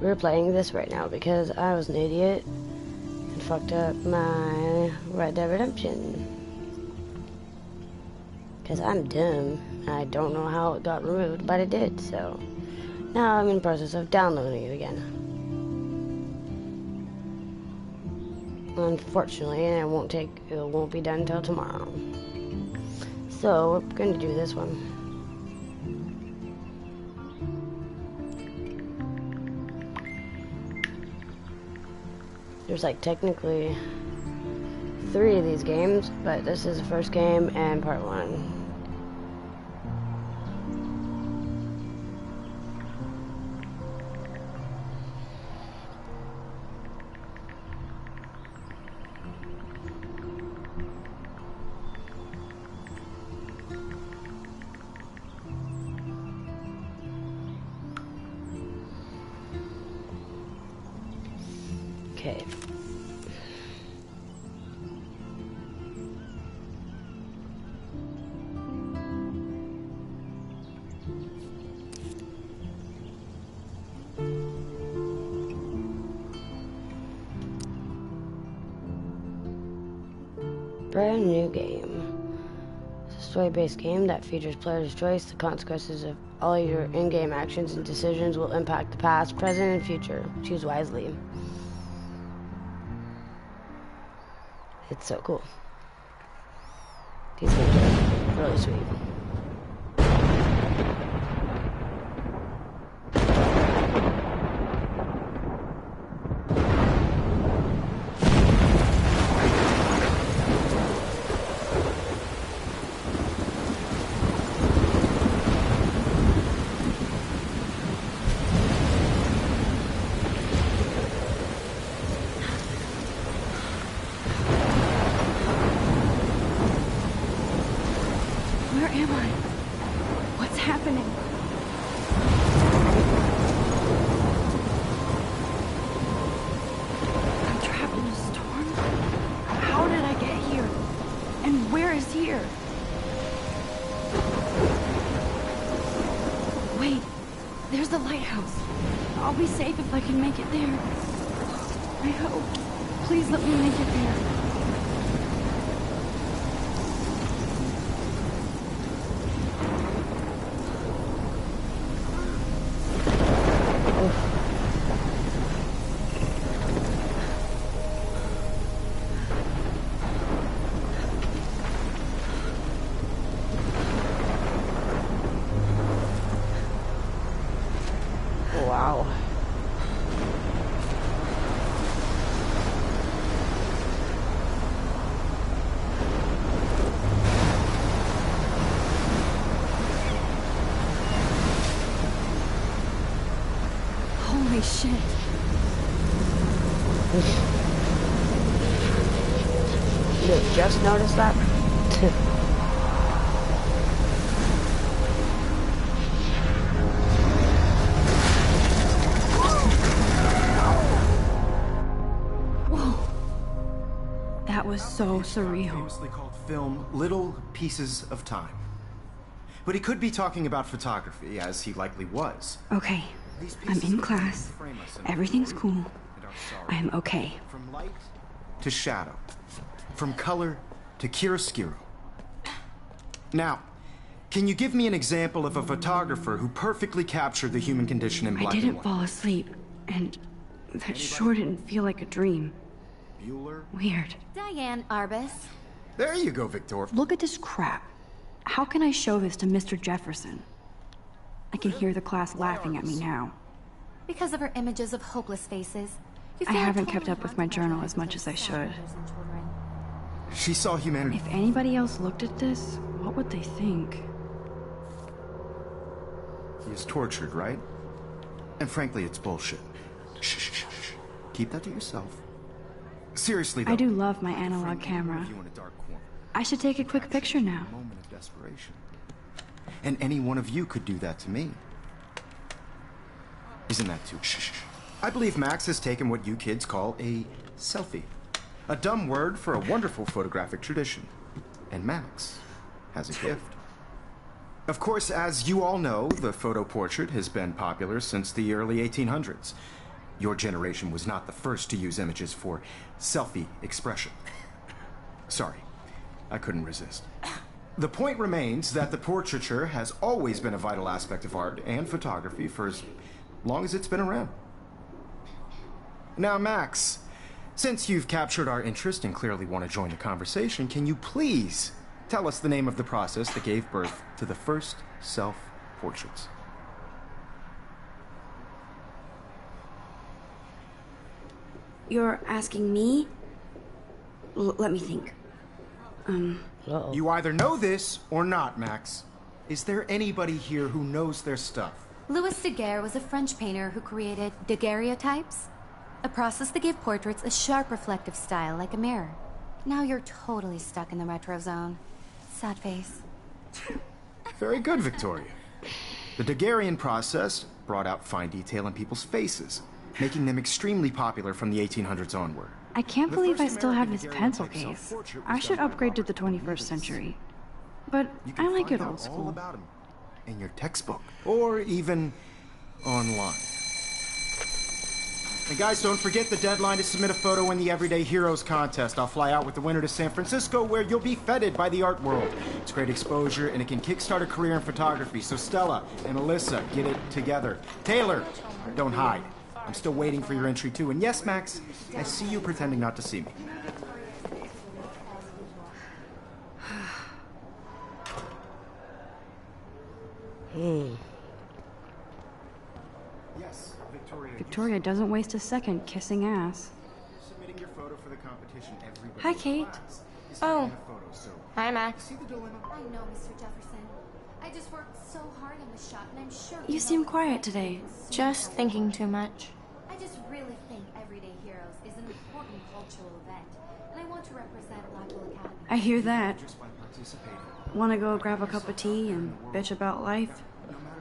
we're playing this right now because I was an idiot and fucked up my Red Dead Redemption. Because I'm dumb. I don't know how it got removed, but it did, so now I'm in the process of downloading it again. Unfortunately, it won't be done until tomorrow. So we're gonna do this one. There's like technically 3 of these games, but this is the first game and part 1. Okay. Brand new game. It's a story-based game that features player's choice. The consequences of all your in-game actions and decisions will impact the past, present, and future. Choose wisely. It's so cool. These games are really sweet. Where am I? What's happening? I'm trapped in a storm? How did I get here? And where is here? Wait, there's the lighthouse. I'll be safe if I can make it there. I hope. Please let me make it there. Wow. Holy shit. You just noticed that? That was so surreal. Famously called film Little Pieces of Time. But he could be talking about photography, as he likely was. Okay, I'm in class. Everything's cool. I am okay. From light to shadow. From color to chiaroscuro. Now, can you give me an example of a photographer who perfectly captured the human condition in black and I didn't white? fall asleep, and that sure didn't feel like a dream. Bueller? Weird. Diane Arbus. There you go, Victor. Look at this crap. How can I show this to Mr. Jefferson? I can hear the class laughing at me now. Because of her images of hopeless faces. I haven't kept up with my journal as much as I should. She saw humanity. If anybody else looked at this, what would they think? He is tortured, right? And frankly, it's bullshit. Shh, shh, shh, shh. Keep that to yourself. Seriously, though. I do love my analog camera. I should take a quick picture now. Moment of desperation. And any one of you could do that to me. Isn't that too? Shh, shh, shh. I believe Max has taken what you kids call a selfie. A dumb word for a wonderful photographic tradition. And Max has a gift. Of course, as you all know, the photo portrait has been popular since the early 1800s. your generation was not the first to use images for selfie expression. Sorry, I couldn't resist. The point remains that the portraiture has always been a vital aspect of art and photography for as long as it's been around. Now, Max, since you've captured our interest and clearly want to join the conversation, can you please tell us the name of the process that gave birth to the first self-portraits? You're asking me? Let me think. Uh-oh. You either know this or not, Max. Is there anybody here who knows their stuff? Louis Daguerre was a French painter who created daguerreotypes, a process that gave portraits a sharp reflective style like a mirror. Now you're totally stuck in the retro zone. Sad face. Very good, Victoria. The Daguerrean process brought out fine detail in people's faces, making them extremely popular from the 1800s onward. I can't The believe I first still have American this pencil daguerreotype case. self-portrait I was should done by upgrade to the Raphael 21st century. Leibniz. But You I can like find it out old all school. about him in your textbook, or even online. And guys, don't forget the deadline to submit a photo in the Everyday Heroes contest. I'll fly out with the winner to San Francisco, where you'll be feted by the art world. It's great exposure, and it can kickstart a career in photography. So Stella and Alyssa, get it together. Taylor, don't hide. I'm still waiting for your entry too. And yes, Max, I see you pretending not to see me. Yes, Victoria. Victoria doesn't waste a second kissing ass. Submitting your photo for the competition. Everybody Hi, in the Kate. class is Oh. submitting a photo, so Hi, Max. see the dilemma? I know, Mr. Jefferson. I just worked so hard on the shot, and I'm sure You seem quiet today. Just thinking too much. I just really think Everyday Heroes is an important cultural event, and I want to represent Lockville Academy. I hear that. Just by participating. Wanna go grab a cup of tea and bitch about life?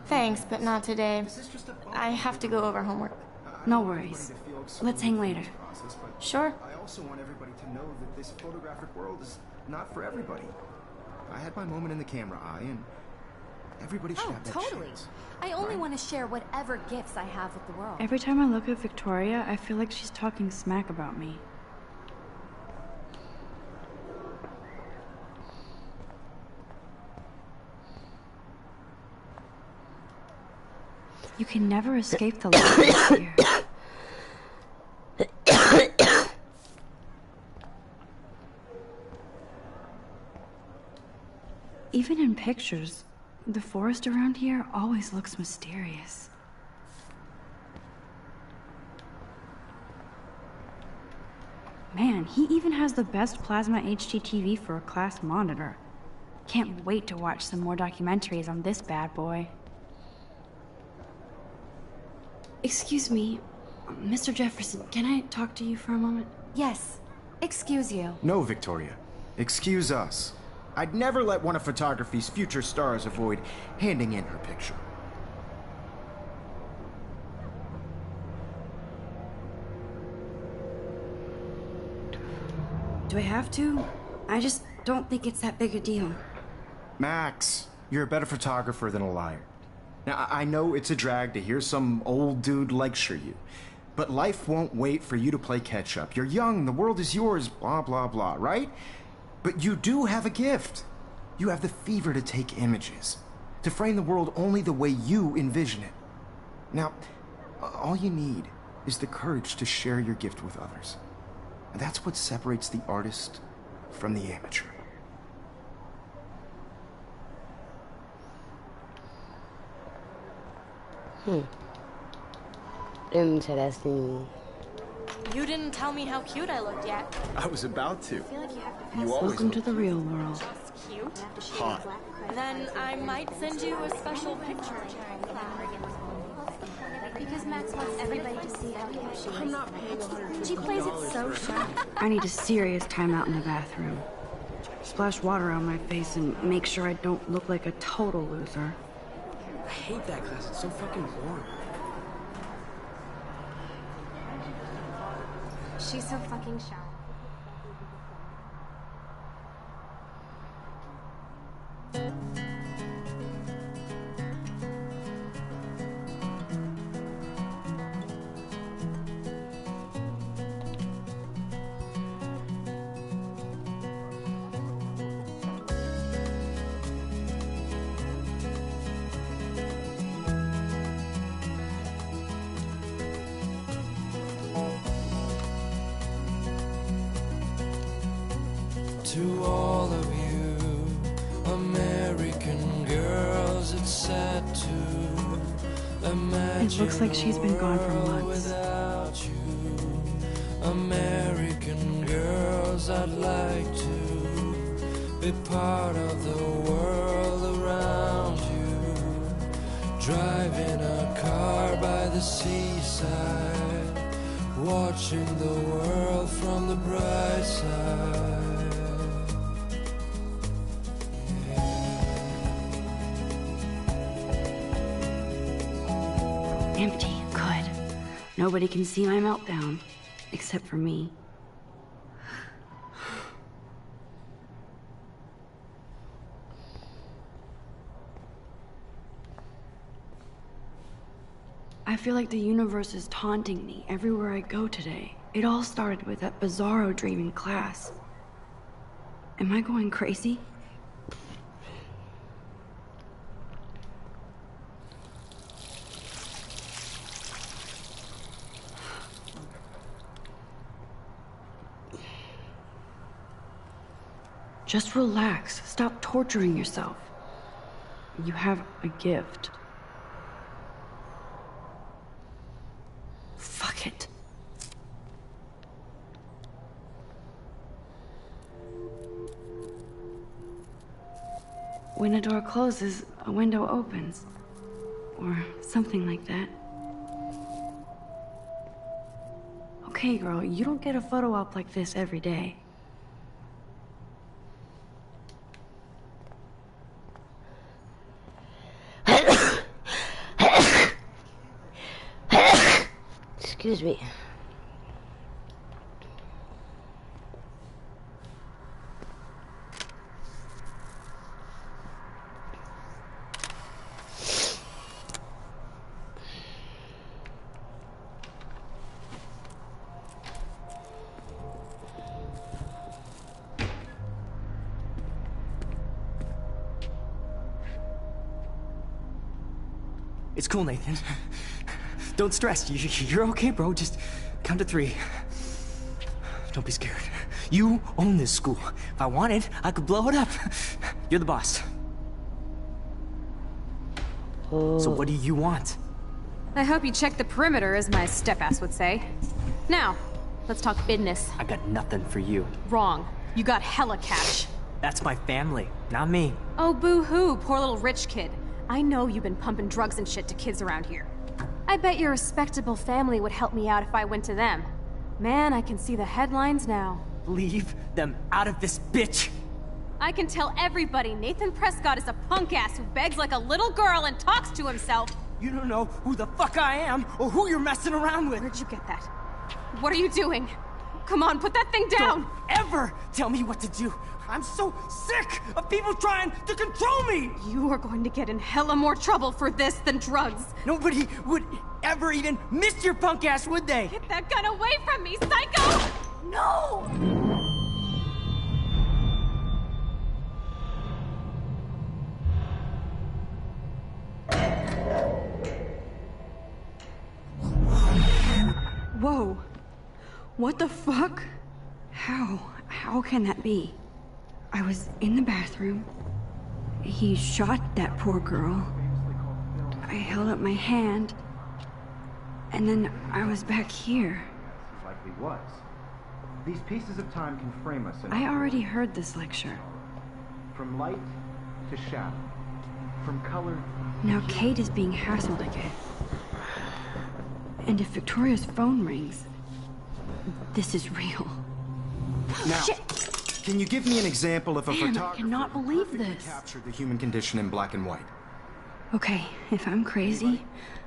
Thanks, but not today. This is just a I have to go over homework. No worries. Let's hang later. process, but Sure. I also want everybody to know that this photographic world is not for everybody. I had my moment in the camera eye, and everybody should Oh, have that totally. chance. I only want to share whatever gifts I have with the world. Every time I look at Victoria, I feel like she's talking smack about me. You can never escape the light here. Even in pictures, the forest around here always looks mysterious. Man, he even has the best plasma HDTV for a class monitor. Can't wait to watch some more documentaries on this bad boy. Excuse me, Mr. Jefferson, can I talk to you for a moment? Yes. Excuse you. No, Victoria. Excuse us. I'd never let one of photography's future stars avoid handing in her picture. Do I have to? I just don't think it's that big a deal. Max, you're a better photographer than a liar. Now, I know it's a drag to hear some old dude lecture you, but life won't wait for you to play catch up. You're young, the world is yours, blah, blah, blah, right? But you do have a gift. You have the fever to take images, to frame the world only the way you envision it. Now, all you need is the courage to share your gift with others. And that's what separates the artist from the amateur. Interesting. You didn't tell me how cute I looked yet. I was about to. I feel like you have to You always Welcome to the real world. Just cute. hot. Then I might send you a special picture. Because Max wants everybody to see how cute she is. I'm not paying $150. She plays it so sharp. I need a serious timeout in the bathroom. Splash water on my face and make sure I don't look like a total loser. I hate that class. It's so fucking boring. She's so fucking shy. To all of you American girls, it's sad to imagine. It looks like she's been gone for months. Without you, American girls, I'd like to be part of the world around you. Driving a car by the seaside, watching the world from the bright side. Empty. Good. Nobody can see my meltdown. Except for me. I feel like the universe is taunting me everywhere I go today. It all started with that bizarro dream in class. Am I going crazy? Just relax. Stop torturing yourself. You have a gift. Fuck it. When a door closes, a window opens. Or something like that. Okay, girl, you don't get a photo op like this every day. Excuse me. It's cool, Nathan. Don't stress. You're okay, bro. Just count to 3. Don't be scared. You own this school. If I wanted, I could blow it up. You're the boss. So what do you want? I hope you check the perimeter, as my step-ass would say. Now, let's talk business. I got nothing for you. Wrong. You got hella cash. That's my family, not me. Oh, boo-hoo, poor little rich kid. I know you've been pumping drugs and shit to kids around here. I bet your respectable family would help me out if I went to them. Man, I can see the headlines now. Leave them out of this, bitch! I can tell everybody Nathan Prescott is a punk ass who begs like a little girl and talks to himself. You don't know who the fuck I am or who you're messing around with. Where'd you get that? What are you doing? Come on, put that thing down! Don't ever tell me what to do! I'm so sick of people trying to control me! You are going to get in hella more trouble for this than drugs. Nobody would ever even miss your punk ass, would they? Get that gun away from me, psycho! No! Whoa. What the fuck? How can that be? I was in the bathroom. He shot that poor girl. I held up my hand. And then I was back here. Likely was. These pieces of time can frame us in I already heard this lecture. from light to shadow, from color. Now Kate is being hassled again. And if Victoria's phone rings, this is real. Now, Shit! can you give me an example of a Man, I photographer cannot who believe perfectly this. captured the human condition in black and white? Okay, if I'm crazy,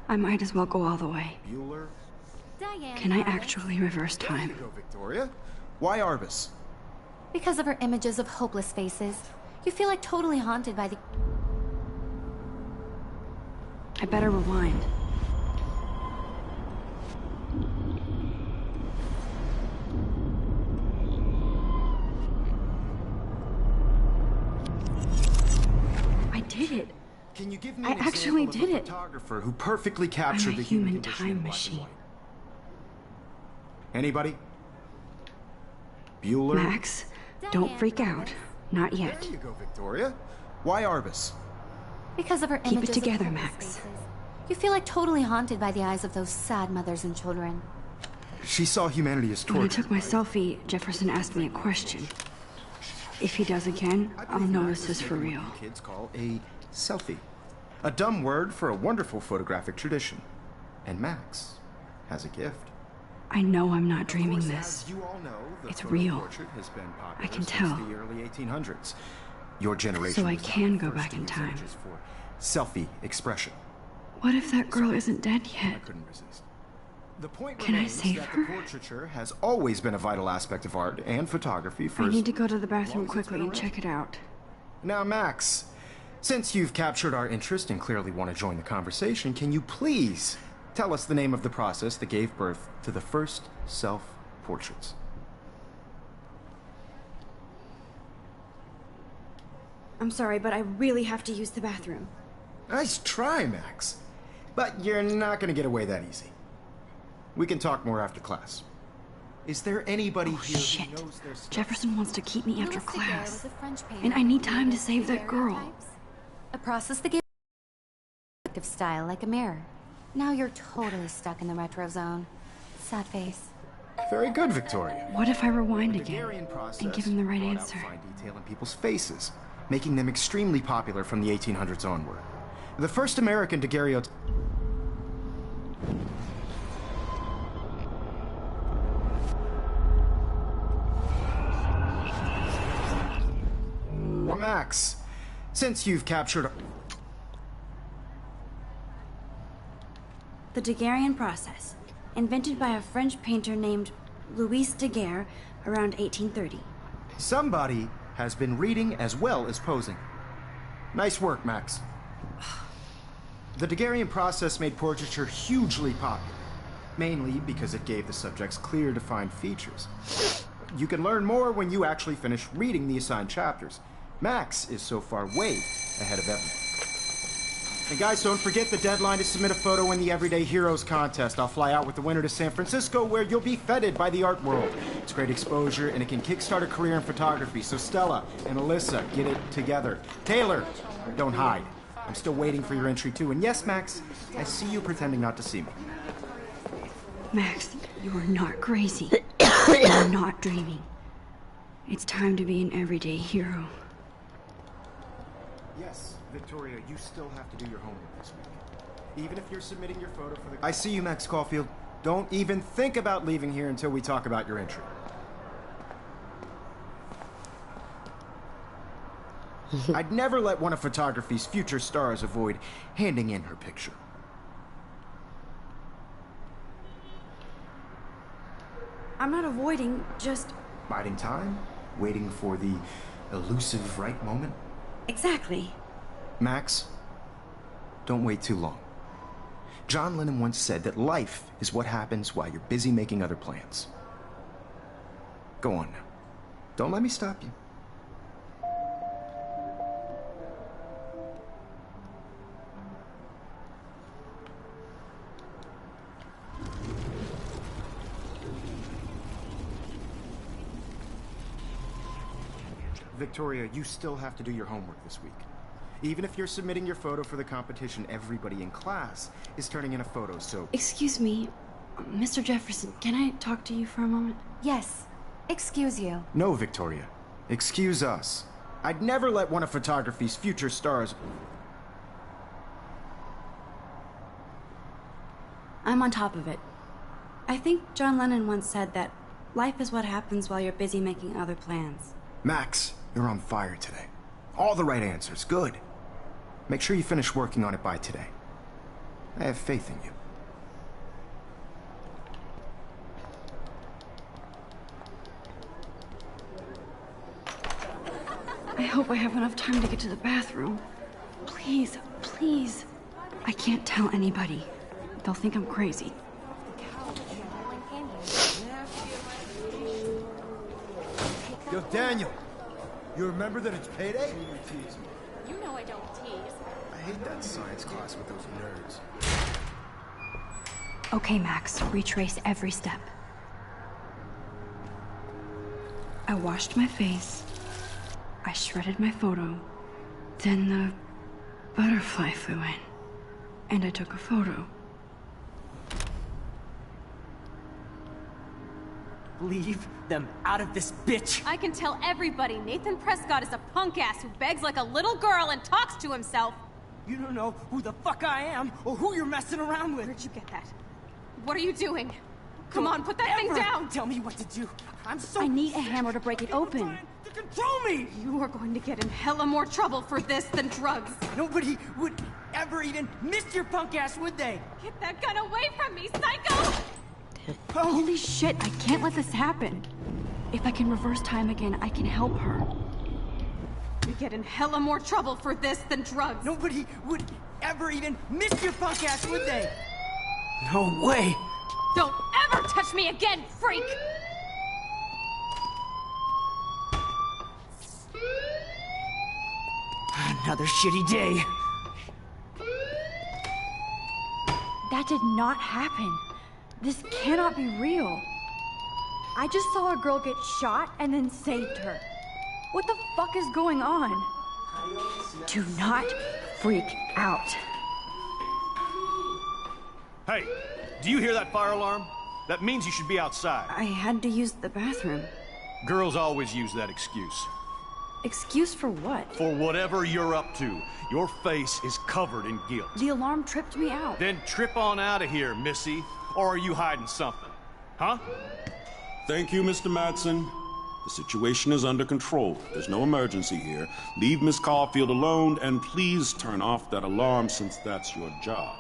I might as well go all the way. Bueller? Diane. Can I Arbus. actually reverse There time? you go, Victoria. Why Arbus? Because of her images of hopeless faces. You feel like totally haunted by the... I better rewind. I did it. Can you give me I an actually example did of it. a photographer who perfectly captured I'm a the human human condition time in black and machine. white? Anybody? Bueller? Max, Don't freak out. Not yet. There you go, Victoria. Why Arbus? Because of her Keep it images together, of public Max. spaces. You feel like totally haunted by the eyes of those sad mothers and children. She saw humanity as When I torture. took my selfie, Jefferson asked me a question. If he does again, I'll notice this for real. What kids call a selfie. A dumb word for a wonderful photographic tradition. And Max has a gift. I know I'm not dreaming Of course, this. as you all know, the It's photo real. portrait has been popular I can since tell. the early 1800s. Your generation So I was not can the go first back to in use time. images for selfie expression. What if that girl isn't dead I yet? couldn't resist. The point Can I remains save that her? the portraiture has always been a vital aspect of art and photography for I as need to go to the bathroom long as it's quickly been and check it out. Now, Max, since you've captured our interest and clearly want to join the conversation, can you please tell us the name of the process that gave birth to the first self-portraits? I'm sorry, but I really have to use the bathroom. Nice try, Max. But you're not going to get away that easy. We can talk more after class. Is there anybody Oh, here shit. who knows their stuff? Jefferson wants to keep me after Louis Daguerre class. was a French painter And I need who time to created save that girl. daguerreotypes, a process that gives of style like a mirror. Now you're totally stuck in the retro zone. Sad face. Very good, Victoria. What if I rewind The again Daguerrean process and give him the right brought out answer? fine detail in people's faces, making them extremely popular from the 1800s onward. The first American daguerreotype. Max, since you've captured. The Daguerrean process, invented by a French painter named Louis Daguerre around 1830. Somebody has been reading as well as posing. Nice work, Max. The Daguerrean process made portraiture hugely popular, mainly because it gave the subjects clear, defined features. You can learn more when you actually finish reading the assigned chapters. Max is so far way ahead of everyone. And guys, don't forget the deadline to submit a photo in the Everyday Heroes contest. I'll fly out with the winner to San Francisco, where you'll be feted by the art world. It's great exposure, and it can kickstart a career in photography. So Stella and Alyssa, get it together. Taylor, don't hide. I'm still waiting for your entry too. And yes, Max, I see you pretending not to see me. Max, you are not crazy. You are not dreaming. It's time to be an everyday hero. Yes, Victoria, you still have to do your homework this week. Even if you're submitting your photo for the... I see you, Max Caulfield. Don't even think about leaving here until we talk about your entry. I'd never let one of photography's future stars avoid handing in her picture. I'm not avoiding, just... Biding time, waiting for the elusive right moment. Exactly. Max, don't wait too long. John Lennon once said that life is what happens while you're busy making other plans. Go on now. Don't let me stop you. Victoria, you still have to do your homework this week. Even if you're submitting your photo for the competition, everybody in class is turning in a photo, so... Excuse me, Mr. Jefferson, can I talk to you for a moment? Yes. Excuse you. No, Victoria. Excuse us. I'd never let one of photography's future stars... I'm on top of it. I think John Lennon once said that life is what happens while you're busy making other plans. Max, you're on fire today. All the right answers. Good. Make sure you finish working on it by today. I have faith in you. I hope I have enough time to get to the bathroom. Please, please. I can't tell anybody. They'll think I'm crazy. Yo, Daniel, you remember that it's payday? You know I don't tease. I hate that science class with those nerds. Okay, Max, retrace every step. I washed my face. I shredded my photo. Then the butterfly flew in. And I took a photo. Leave them out of this, bitch! I can tell everybody Nathan Prescott is a punk ass who begs like a little girl and talks to himself. You don't know who the fuck I am or who you're messing around with. Where'd you get that? What are you doing? Come on, put that thing down! Tell me what to do. I'm so... I need a hammer to break it open. To control me! You are going to get in hella more trouble for this than drugs. Nobody would ever even miss your punk ass, would they? Get that gun away from me, psycho! Holy shit, I can't let this happen. If I can reverse time again, I can help her. You get in hella more trouble for this than drugs. Nobody would ever even miss your punk ass, would they? No way! Don't ever touch me again, freak! Another shitty day. That did not happen. This cannot be real. I just saw a girl get shot and then saved her. What the fuck is going on? Do not freak out. Hey, do you hear that fire alarm? That means you should be outside. I had to use the bathroom. Girls always use that excuse. Excuse for what? For whatever you're up to, your face is covered in guilt. The alarm tripped me out. Then trip on out of here, Missy. Or are you hiding something? Huh? Thank you, Mr. Madsen. The situation is under control. There's no emergency here. Leave Miss Caulfield alone, and please turn off that alarm since that's your job.